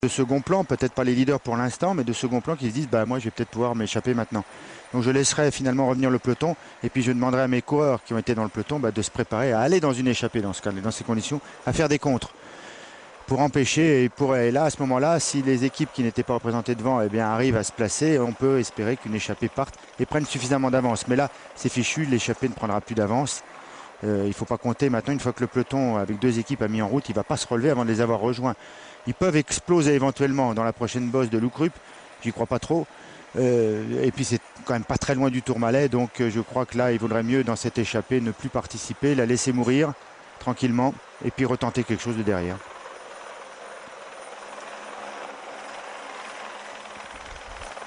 de second plan, peut-être pas les leaders pour l'instant, mais de second plan qui se disent bah moi je vais peut-être pouvoir m'échapper maintenant. Donc je laisserai finalement revenir le peloton et puis je demanderai à mes coureurs qui ont été dans le peloton de se préparer à aller dans une échappée dans ces conditions, à faire des contres pour empêcher et là à ce moment-là, si les équipes qui n'étaient pas représentées devant arrivent à se placer, on peut espérer qu'une échappée parte et prenne suffisamment d'avance. Mais là, c'est fichu, l'échappée ne prendra plus d'avance. Il ne faut pas compter maintenant, une fois que le peloton avec deux équipes a mis en route, il ne va pas se relever avant de les avoir rejoints. Ils peuvent exploser éventuellement dans la prochaine bosse de Loukrup, j'y crois pas trop. Et puis c'est quand même pas très loin du Tourmalet, donc je crois que là il vaudrait mieux dans cette échappée ne plus participer, la laisser mourir tranquillement et puis retenter quelque chose de derrière.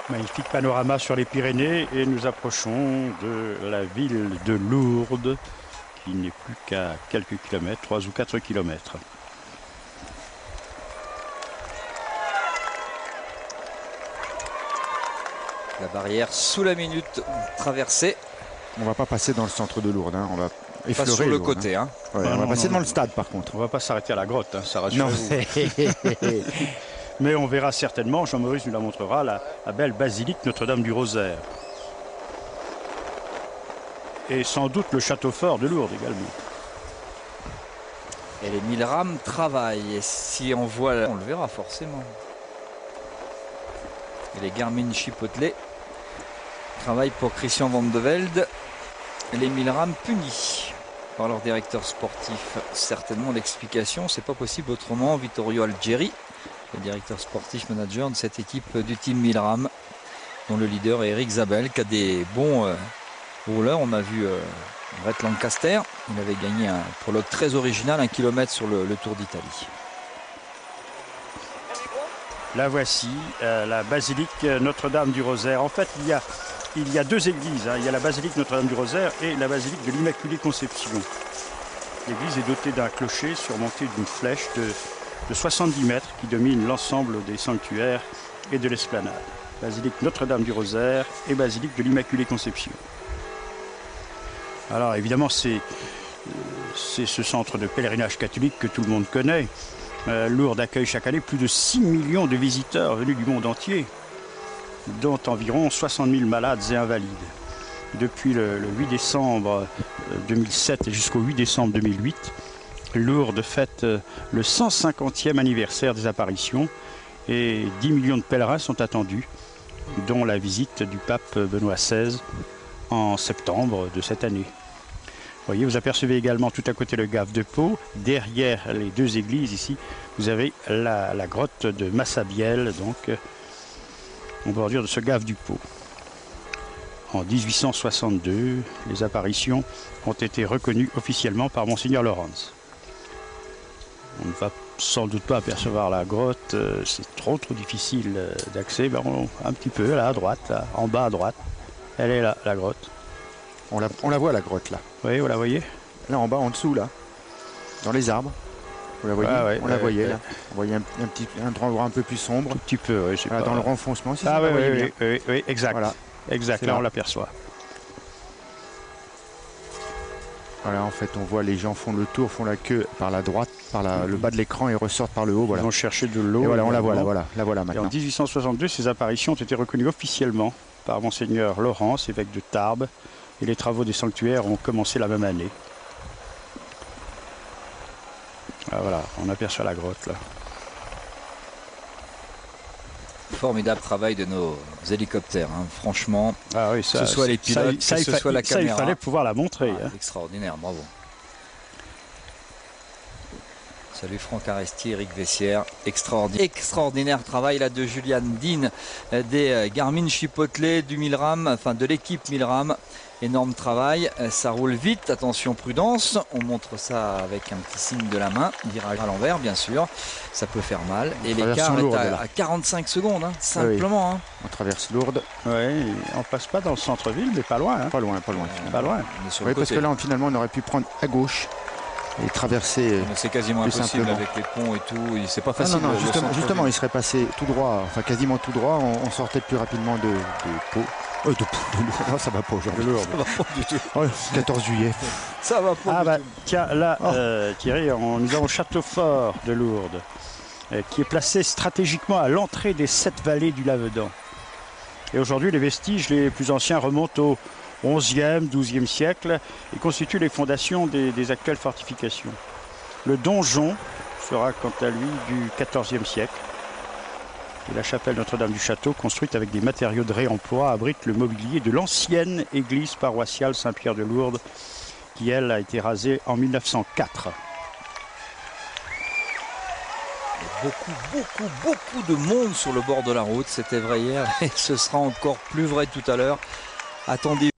Magnifique panorama sur les Pyrénées et nous approchons de la ville de Lourdes qui n'est plus qu'à quelques kilomètres, 3 ou 4 kilomètres. La barrière sous la minute traversée. On va pas passer dans le centre de Lourdes, hein. On va effleurer pas sur le Lourdes, côté. Hein. Ouais, on va passer devant le stade par contre. On va pas s'arrêter à la grotte, hein, ça rassure. Non. Mais on verra certainement, Jean-Maurice nous la montrera, la belle basilique Notre-Dame du Rosaire. Et sans doute le château fort de Lourdes également. Et les 1000 rames travaillent. Et si on voit, on le verra forcément. Et les Garmin Chipotle travaillent pour Christian Van de Velde. Les 1000 rames punis par leur directeur sportif. Certainement l'explication, c'est pas possible autrement. Vittorio Algeri, le directeur sportif manager de cette équipe du team 1000 rames, dont le leader est Eric Zabel, qui a des bons rouleurs. On a vu Brett Lancaster, il avait gagné un prologue très original, 1 kilomètre sur le Tour d'Italie. La voici, la basilique Notre-Dame du Rosaire. En fait, il y a deux églises, hein. Il y a la basilique Notre-Dame du Rosaire et la basilique de l'Immaculée Conception. L'église est dotée d'un clocher surmonté d'une flèche de 70 mètres qui domine l'ensemble des sanctuaires et de l'esplanade. Basilique Notre-Dame du Rosaire et basilique de l'Immaculée Conception. Alors évidemment, c'est ce centre de pèlerinage catholique que tout le monde connaît. Lourdes accueille chaque année plus de 6 millions de visiteurs venus du monde entier, dont environ 60 000 malades et invalides. Depuis le 8 décembre 2007 jusqu'au 8 décembre 2008, Lourdes fête le 150e anniversaire des apparitions et 10 millions de pèlerins sont attendus, dont la visite du pape Benoît XVI en septembre de cette année. Vous voyez, vous apercevez également tout à côté le Gave de Pau. Derrière les deux églises ici, vous avez la grotte de Massabielle, donc en bordure de ce Gave du Pau. En 1862, les apparitions ont été reconnues officiellement par Monseigneur Laurens. On ne va sans doute pas apercevoir la grotte, c'est trop difficile d'accès. Un petit peu là à droite, là, en bas à droite, elle est là, la grotte. On la voit la grotte là. Oui, vous la voyez? Là en bas, en dessous là, dans les arbres. Vous la voyez? Ouais, on la voyait là. On voyait un endroit un peu plus sombre. Un petit peu, oui. Voilà, dans le renfoncement. Si Oui, exact. Voilà. Exact, là on l'aperçoit. Voilà, en fait, on voit les gens font le tour, font la queue par la droite, par le bas de l'écran et ressortent par le haut. Voilà. Ils vont chercher de l'eau. Et voilà, on la voit, la voilà maintenant. Et en 1862, ces apparitions ont été reconnues officiellement par Monseigneur Laurens, évêque de Tarbes, et les travaux des sanctuaires ont commencé la même année. Ah, voilà, on aperçoit la grotte là. Formidable travail de nos hélicoptères, hein. Franchement, ah oui, que ce soit les pilotes, que ce soit la caméra. Il fallait pouvoir la montrer. Ah, extraordinaire, bravo. Salut Franck Aresti, Eric Vessière, extraordinaire travail là de Julian Dean des Garmin Chipotle du 1000 rames, enfin de l'équipe 1000 rames. Énorme travail, ça roule vite, attention prudence, on montre ça avec un petit signe de la main, virage à l'envers bien sûr, ça peut faire mal. Et l'écart est à 45 secondes, hein, simplement. Oui. On traverse Lourdes. Oui, on passe pas dans le centre-ville, mais pas loin. Hein. Pas loin. Pas loin. Oui, parce que là finalement on aurait pu prendre à gauche et traverser. C'est quasiment impossible avec les ponts et tout, c'est pas facile. Non, justement, il serait passé tout droit, enfin quasiment tout droit, on sortait plus rapidement de Pau. Non, ça va pas aujourd'hui. Ça va pas du tout. Ouais, 14 juillet. Ça va pas du tout. Tiens, là, Thierry, nous avons le château fort de Lourdes. qui est placée stratégiquement à l'entrée des 7 vallées du Lavedan. Et aujourd'hui, les vestiges les plus anciens remontent au 11e, 12e siècle et constituent les fondations des actuelles fortifications. Le donjon sera quant à lui du 14e siècle. Et la chapelle Notre-Dame du Château, construite avec des matériaux de réemploi, abrite le mobilier de l'ancienne église paroissiale Saint-Pierre de Lourdes, qui elle a été rasée en 1904. Beaucoup de monde sur le bord de la route. C'était vrai hier et ce sera encore plus vrai tout à l'heure. Attendez.